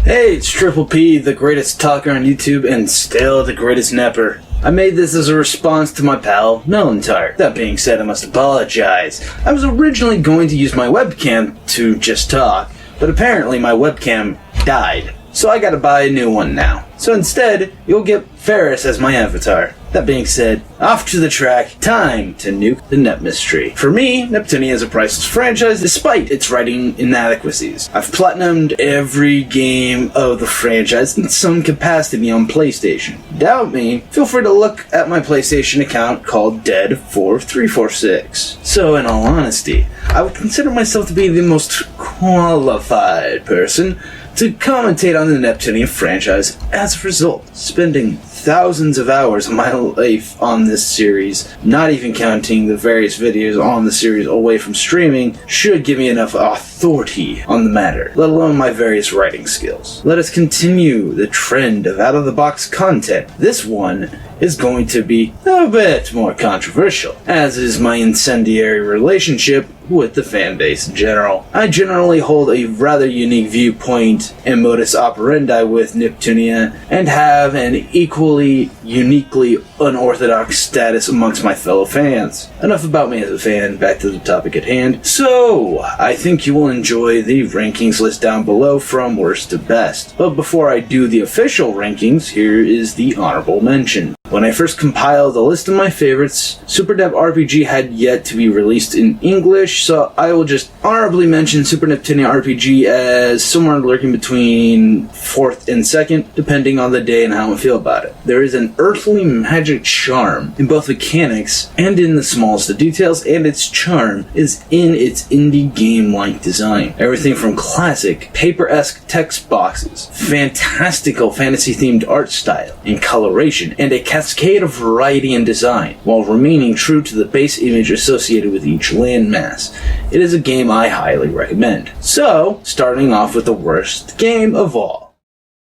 Hey, it's Triple P, the greatest talker on YouTube and still the greatest nepper. I made this as a response to my pal, Melantire. That being said, I must apologize. I was originally going to use my webcam to just talk, but apparently my webcam died. So I gotta buy a new one now. So instead, you'll get Ferris as my avatar. That being said, off to the track, time to nuke the Net Mystery. For me, Neptunia is a priceless franchise despite its writing inadequacies. I've platinumed every game of the franchise in some capacity on PlayStation. Doubt me? Feel free to look at my PlayStation account called Dead4346. So in all honesty, I would consider myself to be the most qualified person to commentate on the Neptunia franchise as a result, spending thousands of hours of my life on this series, not even counting the various videos on the series away from streaming, should give me enough authority on the matter, let alone my various writing skills. Let us continue the trend of out-of-the-box content. This one is going to be a bit more controversial, as is my incendiary relationship with the fanbase in general. I generally hold a rather unique viewpoint and modus operandi with Neptunia, and have an equally uniquely unorthodox status amongst my fellow fans. Enough about me as a fan, back to the topic at hand. So, I think you will enjoy the rankings list down below from worst to best. But before I do the official rankings, here is the honorable mention. When I first compiled a list of my favorites, Super Nep RPG had yet to be released in English, so I will just honorably mention Super Neptunia RPG as somewhere lurking between 4th and 2nd, depending on the day and how I feel about it. There is an earthly magic charm in both mechanics and in the smallest of details, and its charm is in its indie game-like design. Everything from classic, paper-esque text boxes, fantastical fantasy-themed art style and coloration, and a cascade of variety and design, while remaining true to the base image associated with each landmass. It is a game I highly recommend. So, starting off with the worst game of all.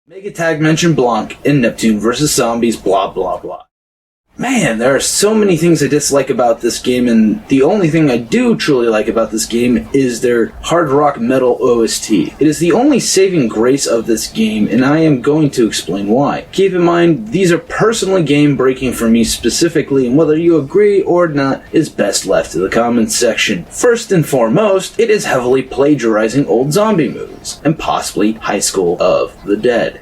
Mega Tag Mention Blanc in Neptune vs. Zombies blah blah blah. Man, there are so many things I dislike about this game, and the only thing I do truly like about this game is their hard rock metal OST. It is the only saving grace of this game, and I am going to explain why. Keep in mind, these are personally game-breaking for me specifically, and whether you agree or not is best left to the comments section. First and foremost, it is heavily plagiarizing old zombie movies, and possibly High School of the Dead.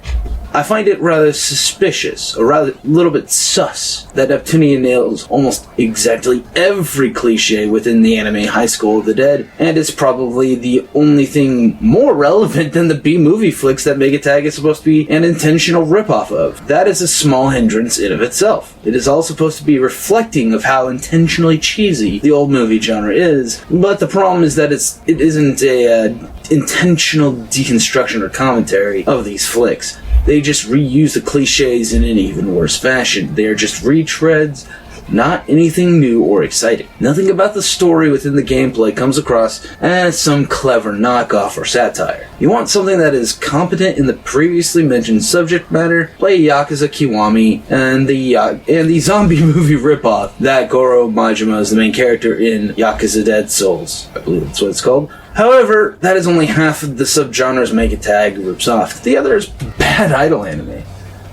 I find it rather suspicious, or rather a little bit sus, that Neptunia nails almost exactly every cliche within the anime High School of the Dead, and is probably the only thing more relevant than the B-movie flicks that Mega Tag is supposed to be an intentional ripoff of. That is a small hindrance in of itself. It is all supposed to be reflecting of how intentionally cheesy the old movie genre is, but the problem is that it isn't a intentional deconstruction or commentary of these flicks. They just reuse the cliches in an even worse fashion. They are just retreads, not anything new or exciting. Nothing about the story within the gameplay comes across as some clever knockoff or satire. You want something that is competent in the previously mentioned subject matter? Play Yakuza Kiwami and the zombie movie ripoff that Goro Majima is the main character in Yakuza Dead Souls. I believe that's what it's called. However, that is only half of the subgenres Mega Tag rips off. The other is bad idol anime.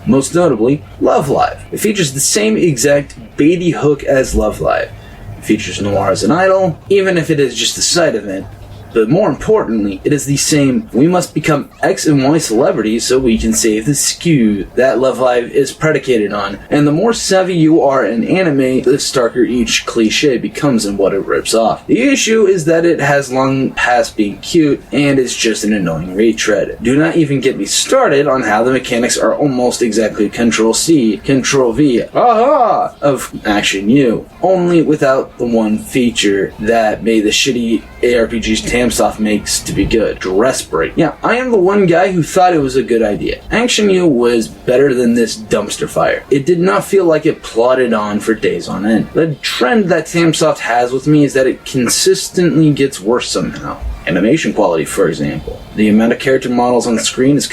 Most notably, Love Live. It features the same exact baity hook as Love Live. It features Noir as an idol, even if it is just a side event. But more importantly, it is the same, we must become X and Y celebrities so we can save the skew that Love Live is predicated on. And the more savvy you are in anime, the starker each cliche becomes in what it rips off. The issue is that it has long past being cute and is just an annoying retread. Do not even get me started on how the mechanics are almost exactly Ctrl-C, Ctrl-V, aha, of Action U, only without the one feature that made the shitty ARPGs Tamsoft makes to be good. Dress break. Yeah, I am the one guy who thought it was a good idea. Action U was better than this dumpster fire. It did not feel like it plodded on for days on end. The trend that Tamsoft has with me is that it consistently gets worse somehow. Animation quality, for example. The amount of character models on the screen is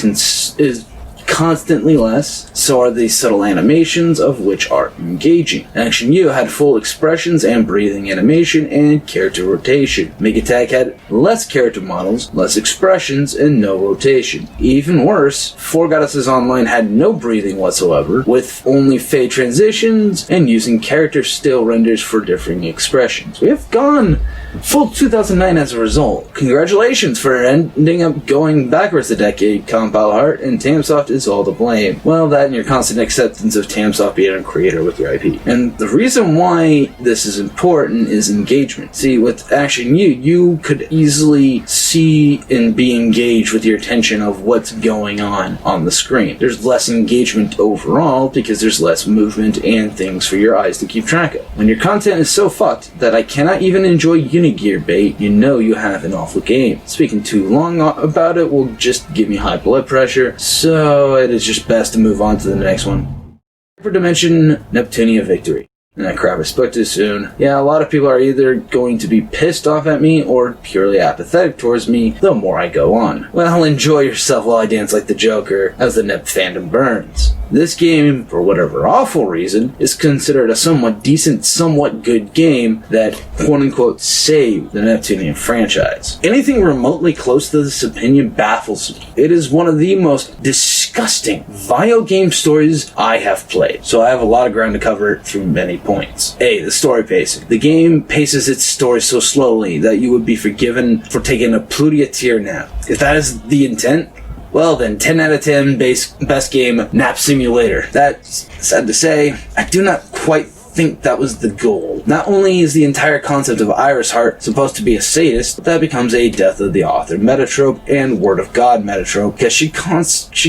constantly less, so are the subtle animations of which are engaging. Action U had full expressions and breathing animation and character rotation. Megatag had less character models, less expressions, and no rotation. Even worse, Four Goddesses Online had no breathing whatsoever, with only fade transitions and using character still renders for differing expressions. We have gone full 2009 as a result. Congratulations for ending up going backwards a decade, Compile Heart, and Tamsoft is all to blame. Well, that and your constant acceptance of Tamsoft being a creator with your IP. And the reason why this is important is engagement. See, with Action U, you could easily see and be engaged with your attention of what's going on the screen. There's less engagement overall because there's less movement and things for your eyes to keep track of. When your content is so fucked that I cannot even enjoy Unigear bait, you know you have an awful game. Speaking too long about it will just give me high blood pressure, so it is just best to move on to the next one. Hyperdimension Neptunia Victory. And crap, I spoke too soon. Yeah, a lot of people are either going to be pissed off at me or purely apathetic towards me the more I go on. Well, enjoy yourself while I dance like the Joker as the Nep fandom burns. This game, for whatever awful reason, is considered a somewhat decent, somewhat good game that quote-unquote saved the Neptunian franchise. Anything remotely close to this opinion baffles me. It is one of the most disgusting, vile game stories I have played, so I have a lot of ground to cover through many points. A. The story pacing. The game paces its story so slowly that you would be forgiven for taking a Plutia tier nap. If that is the intent, well then, 10 out of 10 best game nap simulator. That's sad to say, I do not quite think that was the goal. Not only is the entire concept of Iris Heart supposed to be a sadist, but that becomes a death of the author metatrope and word of God metatrope, because she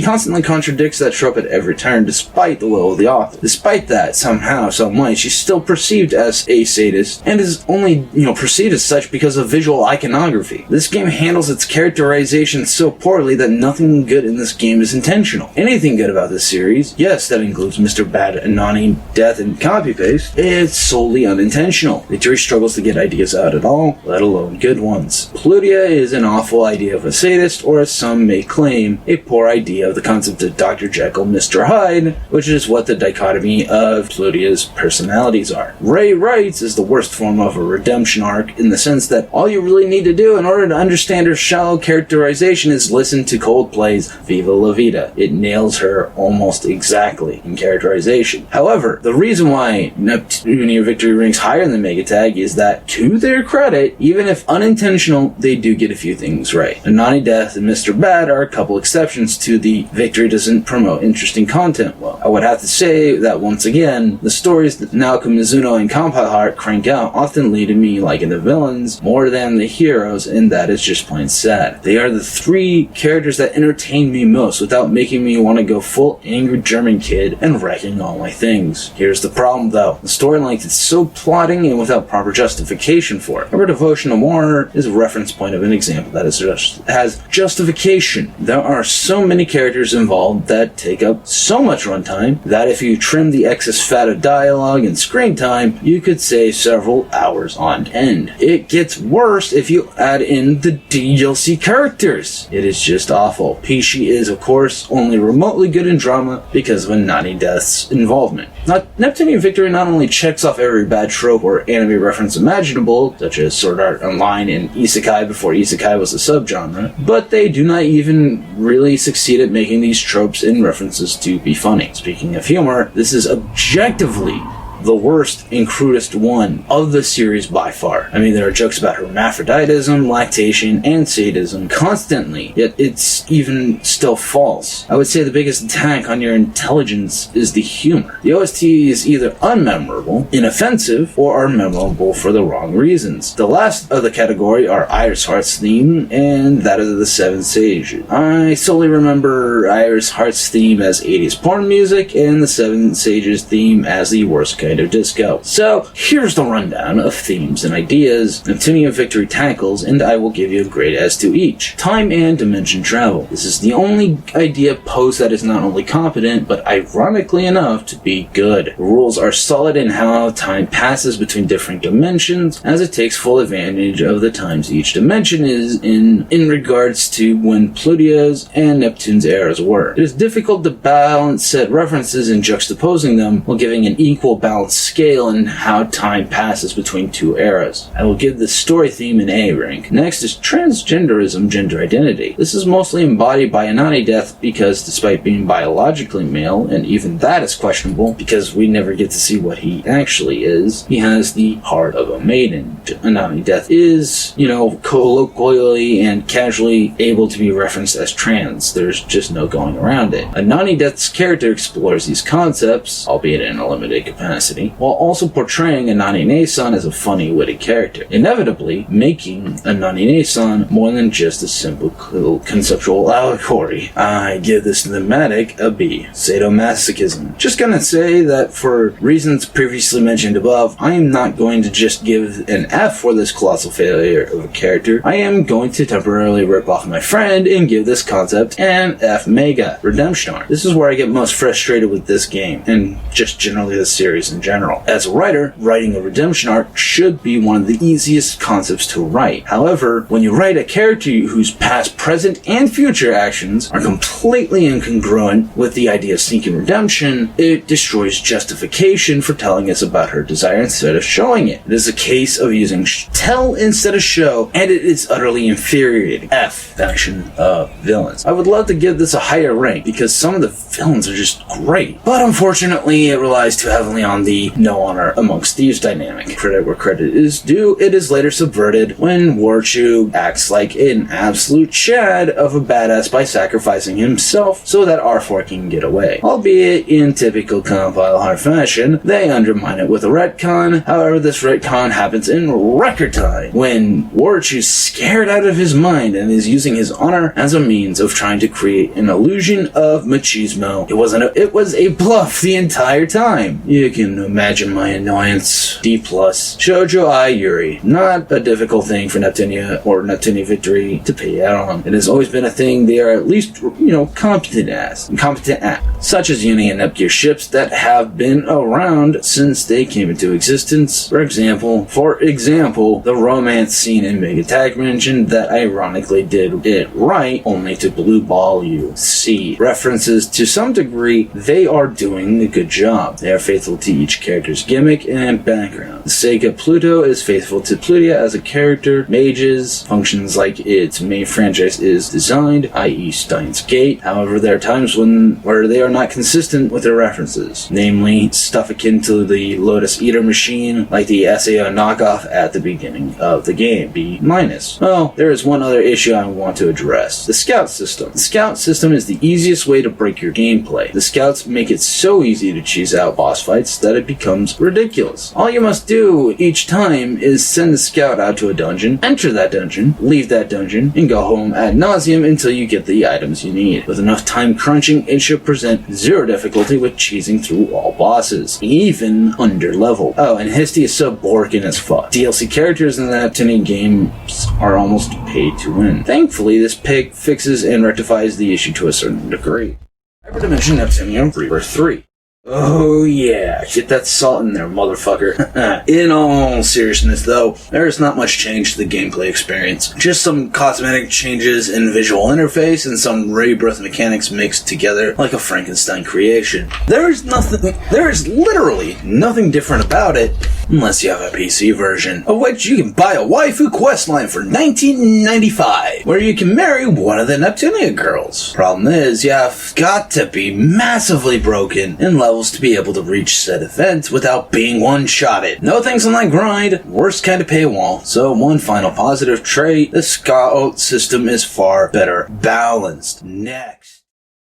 constantly contradicts that trope at every turn despite the will of the author. Despite that, somehow, some way, she's still perceived as a sadist, and is only, perceived as such because of visual iconography. This game handles its characterization so poorly that nothing good in this game is intentional. Anything good about this series, yes, that includes Mr. Bad, Anani, Death, and Copy Paste, it's solely unintentional. Victory struggles to get ideas out at all, let alone good ones. Plutia is an awful idea of a sadist, or as some may claim, a poor idea of the concept of Dr. Jekyll, Mr. Hyde, which is what the dichotomy of Plutia's personalities are. Ray Wrights is the worst form of a redemption arc in the sense that all you really need to do in order to understand her shallow characterization is listen to Coldplay's Viva La Vida. It nails her almost exactly in characterization. However, the reason why Neptunia Victory ranks higher than Megatag is that, to their credit, even if unintentional, they do get a few things right. Anani Death and Mr. Bad are a couple exceptions to the Victory doesn't promote interesting content well. I would have to say that once again, the stories that Naoko Mizuno and Compile Heart crank out often lead to me liking the villains more than the heroes, and that is just plain sad. They are the three characters that entertain me most without making me want to go full angry German kid and wrecking all my things. Here's the problem though. The story length is so plotting and without proper justification for it. Our Devotion Noir is a reference point of an example that has justification. There are so many characters involved that take up so much runtime that if you trim the excess fat of dialogue and screen time, you could save several hours on end. It gets worse if you add in the DLC characters. It is just awful. Pishi is, of course, only remotely good in drama because of Anani Death's involvement. Now, Neptunia Victory not only checks off every bad trope or anime reference imaginable, such as Sword Art Online and Isekai before Isekai was a subgenre, but they do not even really succeed at making these tropes and references to be funny. Speaking of humor, this is objectively the worst and crudest one of the series by far. I mean, there are jokes about hermaphroditism, lactation, and sadism constantly, yet it's even still false. I would say the biggest attack on your intelligence is the humor. The OST is either unmemorable, inoffensive, or are memorable for the wrong reasons. The last of the category are Iris Heart's theme and that of the Seven Sages. I solely remember Iris Heart's theme as 80s porn music and the Seven Sages theme as the worst elevator disco. So, here's the rundown of themes and ideas Neptunia Victory tackles, and I will give you a grade as to each. Time and dimension travel. This is the only idea posed that is not only competent, but ironically enough to be good. The rules are solid in how time passes between different dimensions, as it takes full advantage of the times each dimension is in regards to when Plutia's and Neptune's eras were. It is difficult to balance said references and juxtaposing them while giving an equal balanced scale in how time passes between two eras. I will give the story theme an A rank. Next is transgenderism, gender identity. This is mostly embodied by Anani Death because despite being biologically male, and even that is questionable because we never get to see what he actually is, he has the heart of a maiden. Anani Death is, colloquially and casually able to be referenced as trans. There's just no going around it. Anani Death's character explores these concepts, albeit in a limited capacity, while also portraying Anani Nason as a funny, witty character, inevitably making Anani Nason more than just a simple conceptual allegory. I give this thematic a B. Sadomasochism. Just gonna say that for reasons previously mentioned above, I am not going to just give an F for this colossal failure of a character. I am going to temporarily rip off my friend and give this concept an F mega. Redemption arc. This is where I get most frustrated with this game, and just generally the series in general. As a writer, writing a redemption arc should be one of the easiest concepts to write. However, when you write a character whose past, present, and future actions are completely incongruent with the idea of seeking redemption, it destroys justification for telling us about her desire instead of showing it. It is a case of using tell instead of show, and it is utterly infuriating. F. Faction of villains. I would love to give this a higher rank because some of the villains are just great, but unfortunately it relies too heavily on the no honor amongst thieves dynamic. Credit where credit is due, it is later subverted when Warchu acts like an absolute chad of a badass by sacrificing himself so that R4 can get away. Albeit in typical Compile Hard fashion, they undermine it with a retcon. However, this retcon happens in record time when Warchu's scared out of his mind and is using his honor as a means of trying to create an illusion of machismo. It was a bluff the entire time. You can imagine my annoyance. D+. Shoujo Ai Yuri. Not a difficult thing for Neptunia or Neptunia Victory to pay out on. It has always been a thing they are at least, competent at. Such as Uni and Nepgear ships that have been around since they came into existence. For example, the romance scene in Mega Tag mentioned that ironically did it right, only to blue ball you. C. References to some degree, they are doing a good job. They are faithful to each character's gimmick and background. The Sega Pluto is faithful to Plutia as a character. Mages functions like its main franchise is designed, i.e. Steins Gate. However, there are times where they are not consistent with their references, namely stuff akin to the Lotus Eater machine, like the SAO knockoff at the beginning of the game. B-. Well, there is one other issue I want to address. The scout system. The scout system is the easiest way to break your gameplay. The scouts make it so easy to cheese out boss fights that it becomes ridiculous. All you must do each time is send the scout out to a dungeon, enter that dungeon, leave that dungeon, and go home ad nauseum until you get the items you need. With enough time crunching, it should present zero difficulty with cheesing through all bosses, even under level. Oh, and Histy is so broken as fuck. DLC characters in the Neptunia games are almost paid to win. Thankfully, this pick fixes and rectifies the issue to a certain degree. Hyperdimension Neptunia Rebirth 3. Oh yeah, get that salt in there, motherfucker. In all seriousness though, there is not much change to the gameplay experience. Just some cosmetic changes in visual interface and some rebirth mechanics mixed together like a Frankenstein creation. There is literally nothing different about it, unless you have a PC version, of which you can buy a waifu questline for $19.95, where you can marry one of the Neptunia girls. Problem is, you have got to be massively broken in levels to be able to reach said event without being one-shotted. No thanks on that grind, worst kind of paywall. So one final positive trait, the scout system is far better balanced. Next.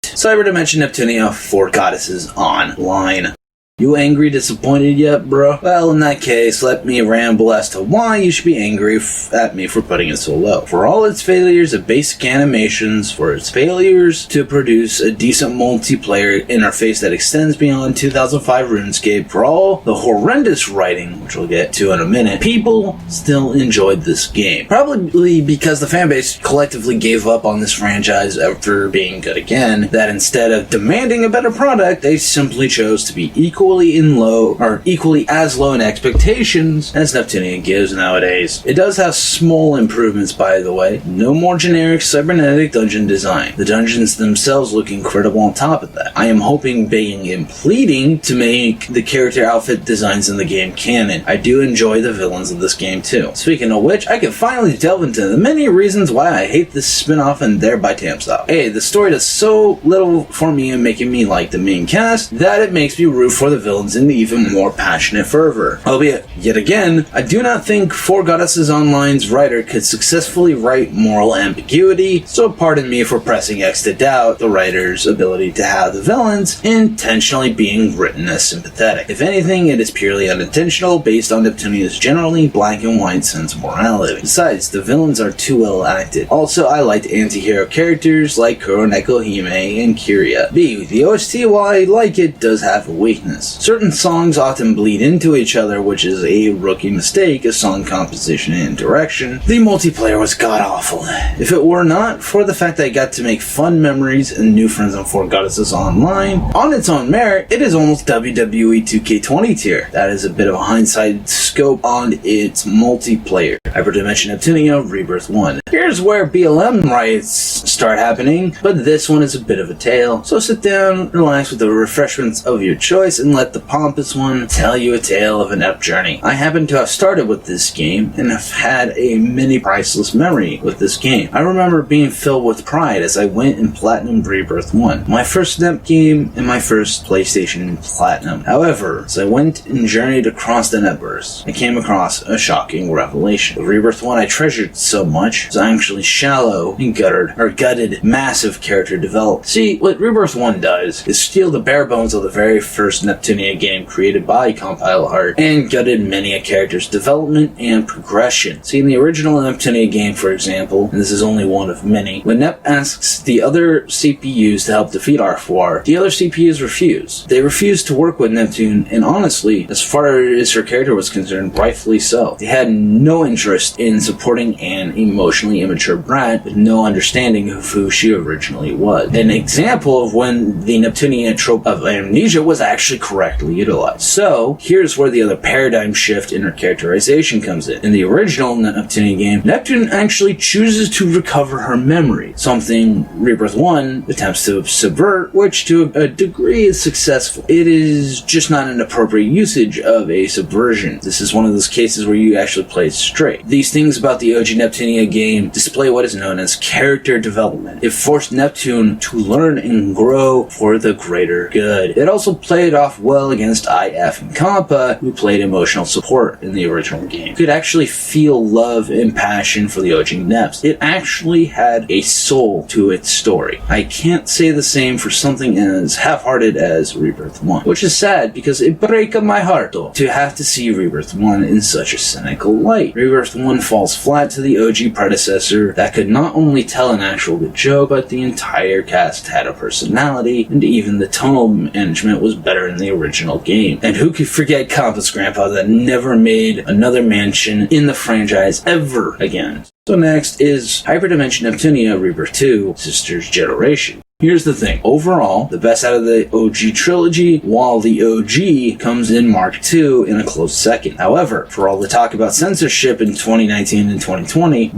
Cyberdimension Neptunia for Goddesses Online. You angry, disappointed yet, bro? Well, in that case, let me ramble as to why you should be angry at me for putting it so low. For all its failures of basic animations, for its failures to produce a decent multiplayer interface that extends beyond 2005 RuneScape, for all the horrendous writing, which we'll get to in a minute, people still enjoyed this game. Probably because the fanbase collectively gave up on this franchise after being good again, that instead of demanding a better product, they simply chose to be equally as low in expectations as Neptunia gives nowadays. It does have small improvements, by the way. No more generic cybernetic dungeon design. The dungeons themselves look incredible on top of that. I am hoping, begging, and pleading to make the character outfit designs in the game canon. I do enjoy the villains of this game too. Speaking of which, I can finally delve into the many reasons why I hate this spin-off and thereby Tamstop. A, the story does so little for me in making me like the main cast that it makes me root for the villains in even more passionate fervor. Albeit, yet again, I do not think For Goddesses Online's writer could successfully write moral ambiguity, so pardon me for pressing X to doubt the writer's ability to have the villains intentionally being written as sympathetic. If anything, it is purely unintentional, based on Neptunia's generally black and white sense of morality. Besides, the villains are too well acted. Also, I liked anti-hero characters like Kuroneko Hime and Kiria. B, the OST, while I like it, does have a weakness. Certain songs often bleed into each other, which is a rookie mistake of song composition and direction. The multiplayer was god-awful. If it were not for the fact that I got to make fun memories and new friends on For Goddesses Online, on its own merit, it is almost WWE 2K20 tier. That is a bit of a hindsight scope on its multiplayer. Hyperdimension Neptunia Rebirth 1. Here's where BLM riots start happening, but this one is a bit of a tale. So sit down, relax with the refreshments of your choice, and let the pompous one tell you a tale of an ep journey. I happen to have started with this game and have had a many priceless memory with this game. I remember being filled with pride as I went in Platinum Rebirth 1, my first NEP game and my first PlayStation Platinum. However, as I went and journeyed across the netverse, I came across a shocking revelation. The Rebirth 1 I treasured so much was actually shallow and gutted massive character development. See, what Rebirth 1 does is steal the bare bones of the very first Neptunia game created by Compile Heart and gutted many a character's development and progression. See, in the original Neptunia game, for example, and this is only one of many, when Nep asks the other CPUs to help defeat Arfoire, the other CPUs refuse. They refuse to work with Neptune, and honestly, as far as her character was concerned, rightfully so. They had no interest in supporting an emotionally immature brat with no understanding of who she originally was. An example of when the Neptunia trope of amnesia was actually correctly utilized. So, here's where the other paradigm shift in her characterization comes in. In the original Neptunia game, Neptune actually chooses to recover her memory, something Rebirth 1 attempts to subvert, which to a degree is successful. It is just not an appropriate usage of a subversion. This is one of those cases where you actually play it straight. These things about the OG Neptunia game display what is known as character development. It forced Neptune to learn and grow for the greater good. It also played off well against IF and Compa, who played emotional support in the original game. You could actually feel love and passion for the OG Neps. It actually had a soul to its story. I can't say the same for something as half-hearted as Rebirth 1, which is sad because it breaks my heart though, to have to see Rebirth 1 in such a cynical light. Rebirth 1 falls flat to the OG predecessor that could not only tell an actual good joke, but the entire cast had a personality, and even the tonal management was better in the original game. And who could forget Compa's grandpa that never made another mention in the franchise ever again? So next is Hyperdimension Neptunia Rebirth 2 Sister's Generation. Here's the thing. Overall, the best out of the OG trilogy, while the OG comes in Mark II in a close second. However, for all the talk about censorship in 2019 and 2020,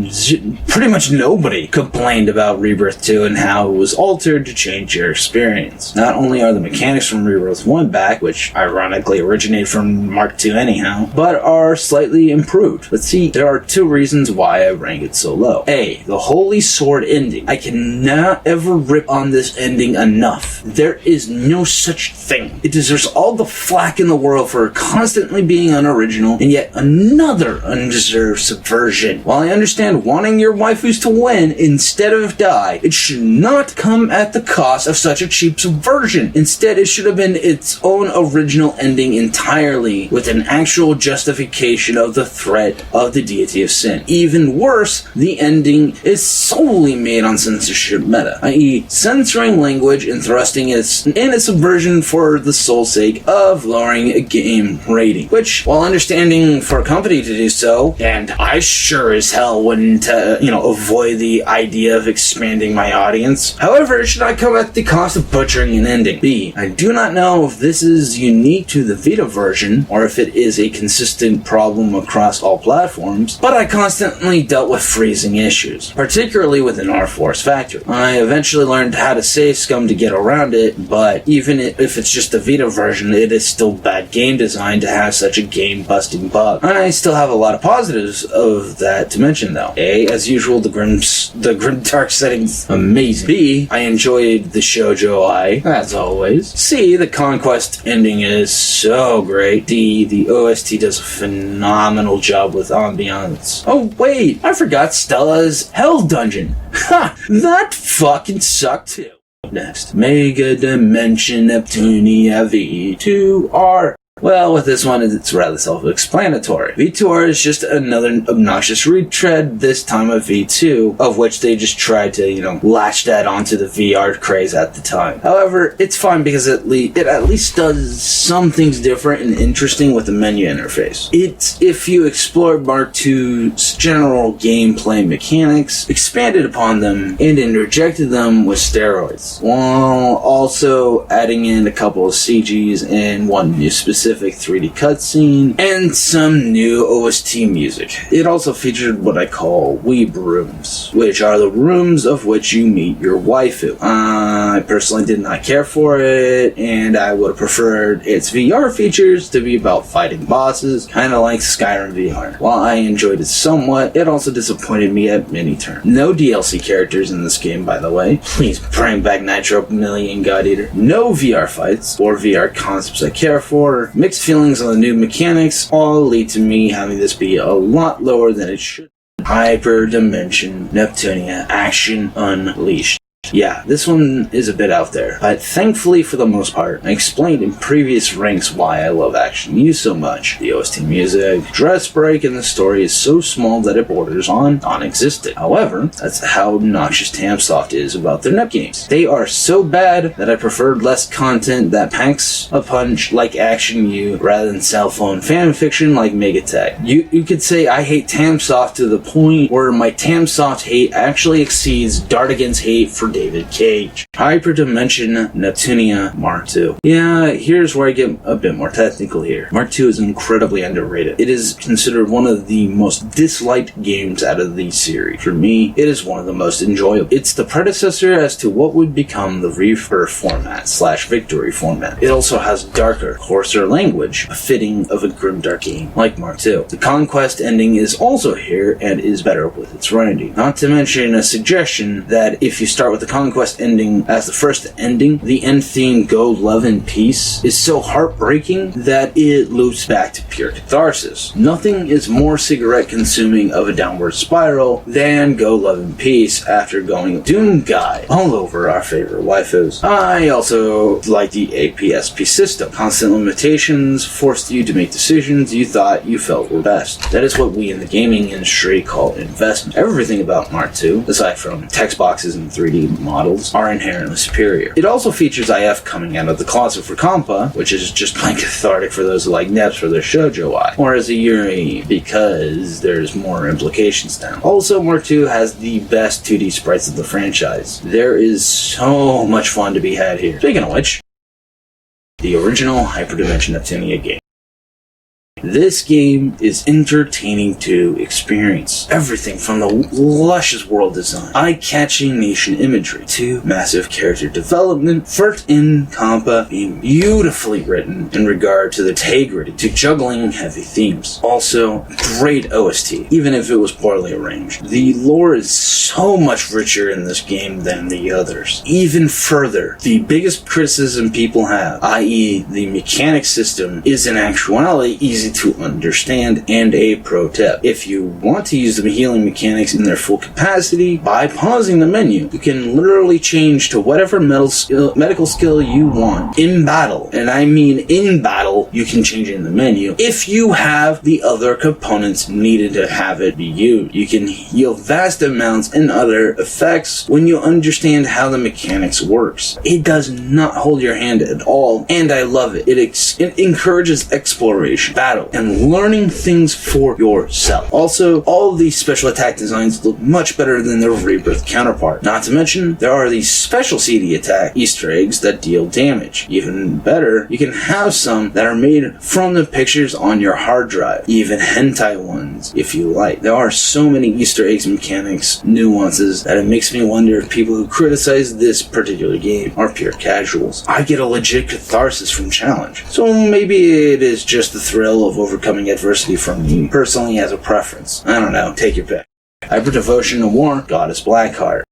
pretty much nobody complained about Rebirth 2 and how it was altered to change your experience. Not only are the mechanics from Rebirth 1 back, which ironically originated from Mark II anyhow, but are slightly improved. But see, there are two reasons why I rank it so low. A, the Holy Sword ending. I cannot ever rip on this ending enough. There is no such thing. It deserves all the flack in the world for constantly being unoriginal and yet another undeserved subversion. While I understand wanting your waifus to win instead of die, it should not come at the cost of such a cheap subversion. Instead, it should have been its own original ending entirely, with an actual justification of the threat of the deity of sin. Even worse, the ending is solely made on censorship meta, i.e. censoring language and thrusting in a subversion for the sole sake of lowering a game rating. Which, while understanding for a company to do so, and I sure as hell wouldn't, avoid the idea of expanding my audience. However, it should not come at the cost of butchering an ending. B. I do not know if this is unique to the Vita version, or if it is a consistent problem across all platforms, but I constantly dealt with freezing issues, particularly with an R-Force factory. I eventually learned how to save scum to get around it, but even if it's just the Vita version, it is still bad game design to have such a game-busting bug. I still have a lot of positives of that to mention though. A. As usual, the grim dark setting's amazing. B. I enjoyed the shoujo eye, as always. C. The conquest ending is so great. D. The OST does a phenomenal job with ambiance. Oh wait, I forgot Stella's Hell Dungeon. Ha! That fucking sucked too. Next, Mega Dimension Neptunia V2R. Well, with this one, it's rather self-explanatory. V2R is just another obnoxious retread, this time of V2, of which they just tried to, latch that onto the VR craze at the time. However, it's fine because it at least does some things different and interesting with the menu interface. It's, if you explored Mark II's general gameplay mechanics, expanded upon them, and interjected them with steroids, while also adding in a couple of CGs and one new specific 3D cutscene, and some new OST music. It also featured what I call weeb rooms, which are the rooms of which you meet your waifu. I personally did not care for it, and I would have preferred its VR features to be about fighting bosses, kind of like Skyrim VR. While I enjoyed it somewhat, it also disappointed me at many turns. No DLC characters in this game, by the way. Please bring back Nitro Million God Eater. No VR fights or VR concepts I care for. Mixed feelings on the new mechanics all lead to me having this be a lot lower than it should. Hyperdimension Neptunia Action Unleashed. Yeah, this one is a bit out there, but thankfully for the most part, I explained in previous ranks why I love Action U so much. The OST music, dress break, and the story is so small that it borders on non-existent. However, that's how obnoxious Tamsoft is about their NEP games. They are so bad that I preferred less content that packs a punch like Action U rather than cell phone fanfiction like Megatech. You could say I hate Tamsoft to the point where my Tamsoft hate actually exceeds Dartigan's hate for David Cage. Hyperdimension Neptunia Mark II. Yeah, here's where I get a bit more technical here. Mark II is incredibly underrated. It is considered one of the most disliked games out of the series. For me, it is one of the most enjoyable. It's the predecessor as to what would become the Reaper format / Victory format. It also has darker, coarser language, fitting of a grimdark game like Mark II. The Conquest ending is also here and is better with its writing. Not to mention a suggestion that if you start with the Conquest ending as the first ending, the end theme Go Love and Peace is so heartbreaking that it loops back to pure catharsis. Nothing is more cigarette consuming of a downward spiral than Go Love and Peace after going Doom Guy all over our favorite waifus. I also like the APSP system. Constant limitations forced you to make decisions you thought you felt were best. That is what we in the gaming industry call investment. Everything about Mark II, aside from text boxes and 3D models, are inherently superior. It also features IF coming out of the closet for Compa, which is just plain cathartic for those who like Neps for their shoujo eye, or as a Yuri, because there's more implications now. Also, Mark II has the best 2D sprites of the franchise. There is so much fun to be had here. Speaking of which, the original Hyperdimension Neptunia game. This game is entertaining to experience. Everything from the luscious world design, eye-catching nation imagery, to massive character development, first in compa being beautifully written in regard to the integrity, to juggling heavy themes. Also, great OST, even if it was poorly arranged. The lore is so much richer in this game than the others. Even further, the biggest criticism people have, i.e. the mechanic system, is in actuality easy to understand, and a pro tip. If you want to use the healing mechanics in their full capacity, by pausing the menu, you can literally change to whatever medical skill you want in battle. And I mean in battle, you can change it in the menu. If you have the other components needed to have it be used, you can heal vast amounts and other effects when you understand how the mechanics works. It does not hold your hand at all, and I love it. It encourages exploration, battle, and learning things for yourself. Also, all of these special attack designs look much better than their Rebirth counterpart. Not to mention, there are these special CD attack Easter eggs that deal damage. Even better, you can have some that are made from the pictures on your hard drive, even hentai ones, if you like. There are so many Easter eggs, mechanics, nuances, that it makes me wonder if people who criticize this particular game are pure casuals. I get a legit catharsis from challenge, so maybe it is just the thrill of overcoming adversity for me personally as a preference. I don't know, take your pick. Hyper Devotion to War, Goddess Blackheart.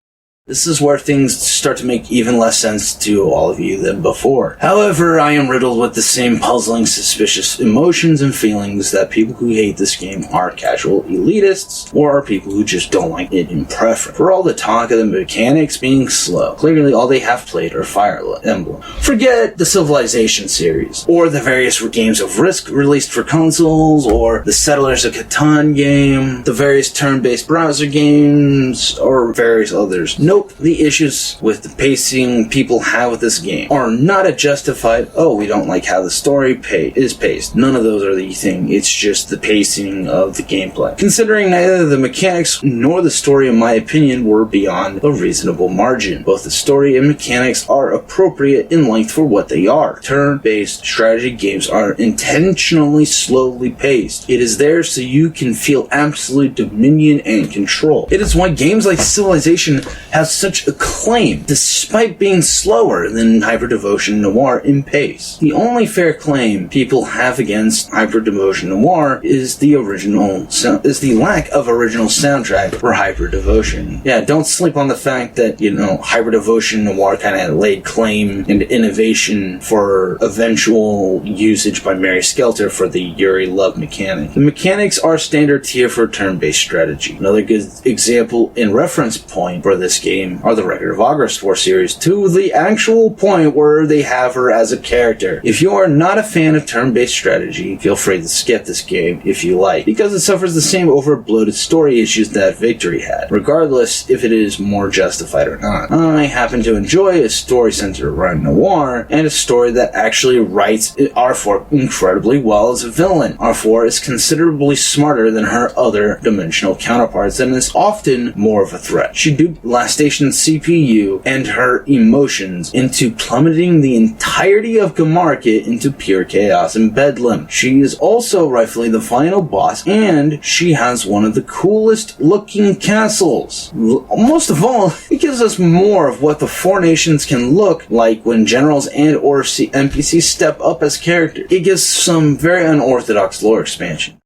This is where things start to make even less sense to all of you than before. However, I am riddled with the same puzzling, suspicious emotions and feelings that people who hate this game are casual elitists, or are people who just don't like it in preference. For all the talk of the mechanics being slow, clearly all they have played are Fire Emblem. Forget the Civilization series, or the various games of Risk released for consoles, or the Settlers of Catan game, the various turn-based browser games, or various others. Note the issues with the pacing people have with this game are not a justified, oh, we don't like how the story is paced. None of those are the thing. It's just the pacing of the gameplay. Considering neither the mechanics nor the story, in my opinion, were beyond a reasonable margin. Both the story and mechanics are appropriate in length for what they are. Turn-based strategy games are intentionally slowly paced. It is there so you can feel absolute dominion and control. It is why games like Civilization have such acclaim, despite being slower than Hyper Devotion Noir in pace. The only fair claim people have against Hyper Devotion Noir is the lack of original soundtrack for Hyper Devotion. Yeah, don't sleep on the fact that, Hyper Devotion Noir kind of laid claim and innovation for eventual usage by Mary Skelter for the Yuri Love mechanic. The mechanics are standard tier for turn-based strategy. Another good example and reference point for this game are the Record of August 4 series, to the actual point where they have her as a character. If you are not a fan of turn-based strategy, feel free to skip this game if you like, because it suffers the same over-bloated story issues that Victory had, regardless if it is more justified or not. I happen to enjoy a story centered around noir, and a story that actually writes R4 incredibly well as a villain. R4 is considerably smarter than her other dimensional counterparts, and is often more of a threat. She duped Last Station's CPU and her emotions into plummeting the entirety of Gamarket into pure chaos and bedlam. She is also rightfully the final boss, and she has one of the coolest looking castles. Most of all, it gives us more of what the Four Nations can look like when generals and or NPCs step up as characters. It gives some very unorthodox lore expansion.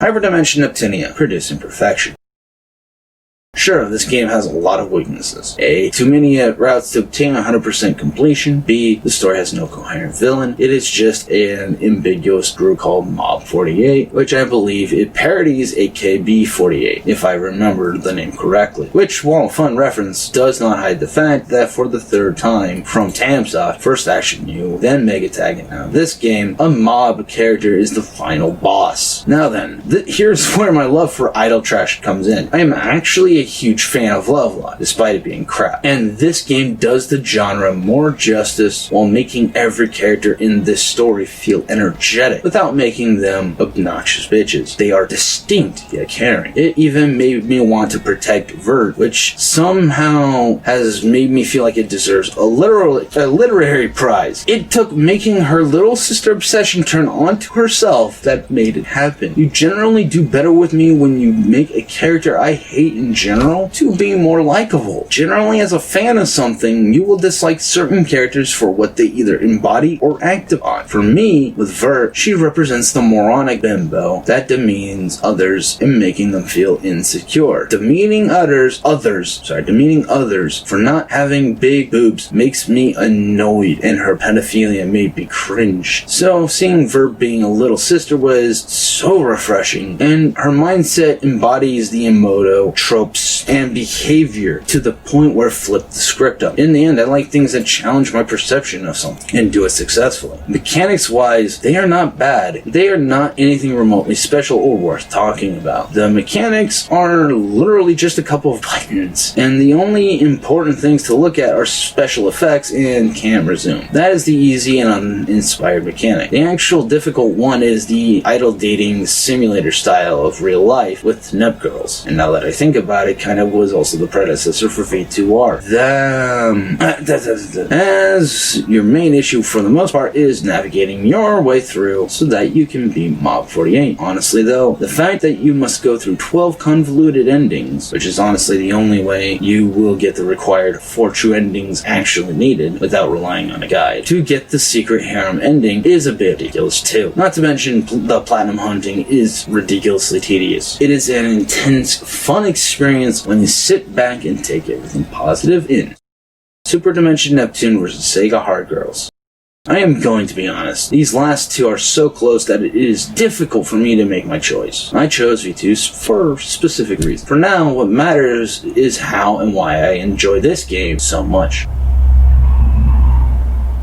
Hyperdimension Neptunia, producing perfection. Sure, this game has a lot of weaknesses. A. Too many routes to obtain 100% completion. B. The story has no coherent villain. It is just an ambiguous group called Mob 48, which I believe it parodies a KB 48, if I remember the name correctly. Which, while a fun reference, does not hide the fact that for the third time, from Tamsoft, first Action U, then Megatag, and now this game, a mob character is the final boss. Now then, here's where my love for idle trash comes in. I am actually a huge fan of Lovelock, despite it being crap. And this game does the genre more justice while making every character in this story feel energetic without making them obnoxious bitches. They are distinct yet caring. It even made me want to protect Vert, which somehow has made me feel like it deserves a literary prize. It took making her little sister obsession turn onto herself that made it happen. You generally do better with me when you make a character I hate in general to be more likable. Generally, as a fan of something, you will dislike certain characters for what they either embody or act upon. For me, with Vert, she represents the moronic bimbo that demeans others and making them feel insecure. Demeaning others for not having big boobs makes me annoyed, and her pedophilia made me cringe. So seeing Vert being a little sister was so refreshing, and her mindset embodies the Emoto tropes and behavior to the point where it flipped the script up. In the end, I like things that challenge my perception of something and do it successfully. Mechanics wise, they are not bad. They are not anything remotely special or worth talking about. The mechanics are literally just a couple of buttons, and the only important things to look at are special effects and camera zoom. That is the easy and uninspired mechanic. The actual difficult one is the idle dating simulator style of real life with Nep girls. And now that I think about it, kind of was also the predecessor for V2R. As your main issue for the most part is navigating your way through so that you can beat Mob 48. Honestly though, the fact that you must go through 12 convoluted endings, which is honestly the only way you will get the required 4 true endings actually needed without relying on a guide, to get the secret harem ending is a bit ridiculous too. Not to mention the platinum hunting is ridiculously tedious. It is an intense, fun experience when you sit back and take everything positive in. Super Dimension Neptune vs. Sega Hard Girls. I am going to be honest, these last two are so close that it is difficult for me to make my choice. I chose V2s for specific reasons. For now, what matters is how and why I enjoy this game so much.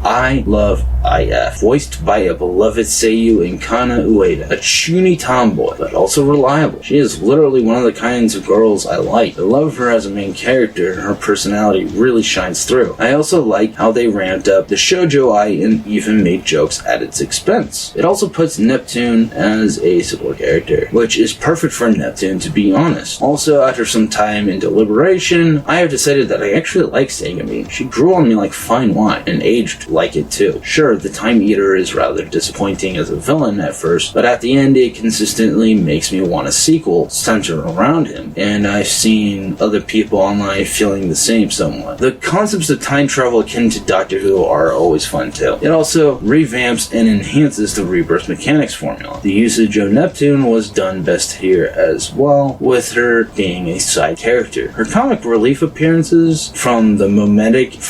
I love IF, voiced by a beloved seiyuu in Kana Ueda, a chuny tomboy, but also reliable. She is literally one of the kinds of girls I like. I love her as a main character, and her personality really shines through. I also like how they ramped up the shoujo ai and even made jokes at its expense. It also puts Neptune as a support character, which is perfect for Neptune, to be honest. Also, after some time and deliberation, I have decided that I actually like Sagami. She grew on me like fine wine, and aged like it too. Sure, the Time Eater is rather disappointing as a villain at first, but at the end it consistently makes me want a sequel centered around him, and I've seen other people online feeling the same somewhat. The concepts of time travel akin to Doctor Who are always fun too. It also revamps and enhances the rebirth mechanics formula. The usage of Neptune was done best here as well, with her being a side character. Her comic relief appearances from the mimetic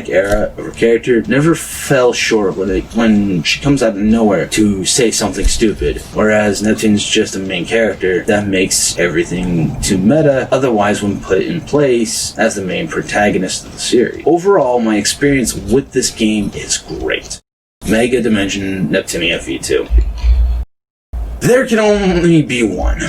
era of her character never fell short when she comes out of nowhere to say something stupid, whereas Neptune's just a main character that makes everything too meta otherwise when put in place as the main protagonist of the series. Overall, my experience with this game is great. Mega Dimension Neptunia V2. There can only be one.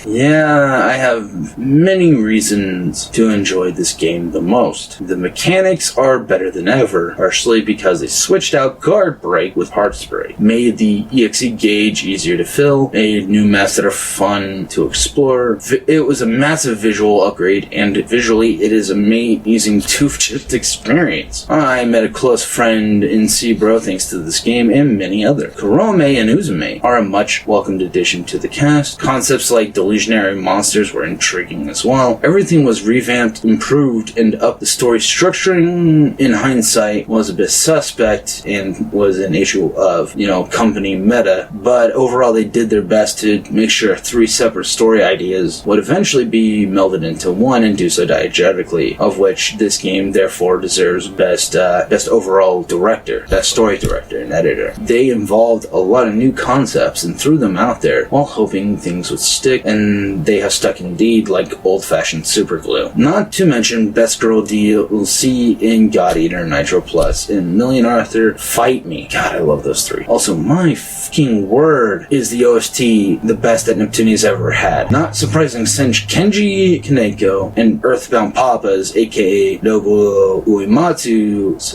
Yeah, I have many reasons to enjoy this game the most. The mechanics are better than ever, partially because they switched out guard break with heart spray, made the EXE gauge easier to fill, made new maps that are fun to explore. It was a massive visual upgrade, and visually it is an amazing two-shift experience. I met a close friend in Seabro thanks to this game, and many others. Kurome and Uzume are a much welcomed addition to the cast. Concepts like illusionary monsters were intriguing as well. Everything was revamped, improved, and up. The story structuring, in hindsight, was a bit suspect and was an issue of, company meta, but overall they did their best to make sure 3 separate story ideas would eventually be melded into one and do so diegetically, of which this game therefore deserves best overall director, best story director and editor. They involved a lot of new concepts and threw them out there while hoping things would stick, and and they have stuck indeed like old-fashioned superglue. Not to mention Best Girl DLC in God Eater Nitro Plus and Million Arthur Fight Me. God, I love those three. Also, my fucking word is the OST the best that Neptunia's ever had. Not surprising since Kenji Kaneko and Earthbound Papa's, aka Nobuo Uematsu's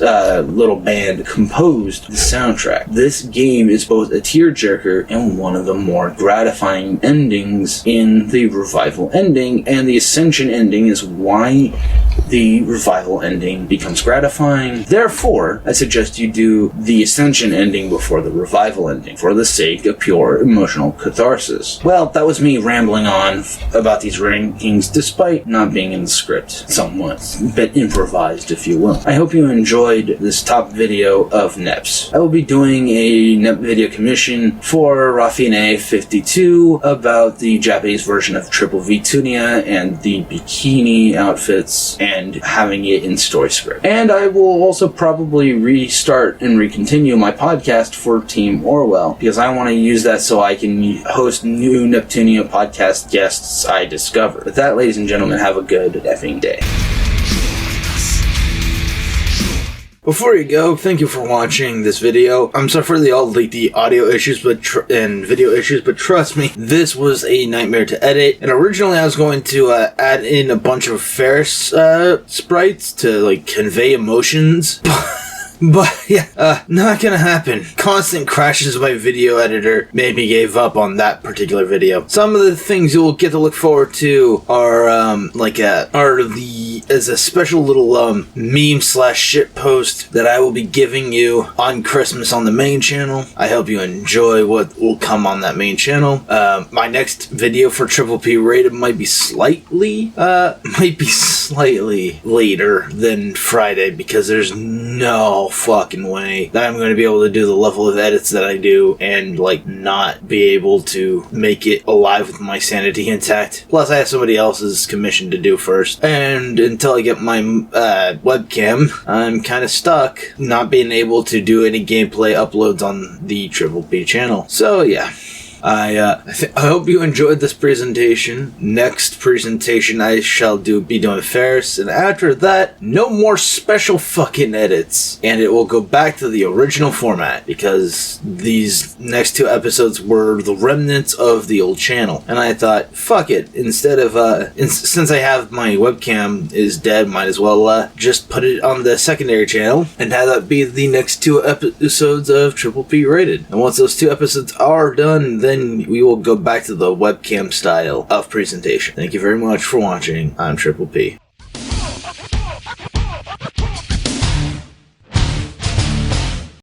little band, composed the soundtrack. This game is both a tearjerker and one of the more gratifying endings in the revival ending, and the Ascension ending is why the revival ending becomes gratifying. Therefore, I suggest you do the Ascension ending before the revival ending, for the sake of pure emotional catharsis. Well, that was me rambling on about these rankings, despite not being in the script. Somewhat. A bit improvised, if you will. I hope you enjoyed this top video of NEPs. I will be doing a NEP video commission for Raffine 52 about the Japanese version of Triple V Tunia and the bikini outfits, and having it in story script. And I will also probably restart and recontinue my podcast for Team Orwell, because I want to use that so I can host new Neptunia podcast guests I discover. With that, ladies and gentlemen, have a good effing day. Before you go, thank you for watching this video. I'm sorry for the audio issues and video issues, but trust me, this was a nightmare to edit. And originally I was going to add in a bunch of Ferris sprites to like convey emotions. But yeah, not gonna happen. Constant crashes of my video editor made me give up on that particular video. Some of the things you'll get to look forward to are as a special little meme / shit post that I will be giving you on Christmas on the main channel. I hope you enjoy what will come on that main channel. My next video for Triple P rated might be slightly later than Friday, because there's no fucking way that I'm going to be able to do the level of edits that I do and like not be able to make it alive with my sanity intact. Plus I have somebody else's commission to do first, and until I get my webcam, I'm kind of stuck not being able to do any gameplay uploads on the Triple P channel. So yeah, I hope you enjoyed this presentation. Next presentation I shall be doing Ferris, and after that, no more special fucking edits. And it will go back to the original format, because these next two episodes were the remnants of the old channel. And I thought, fuck it, instead of, since I have my webcam is dead, might as well just put it on the secondary channel and have that be the next two episodes of Triple P Rated. And once those two episodes are done, then we will go back to the webcam style of presentation. Thank you very much for watching. I'm Triple P.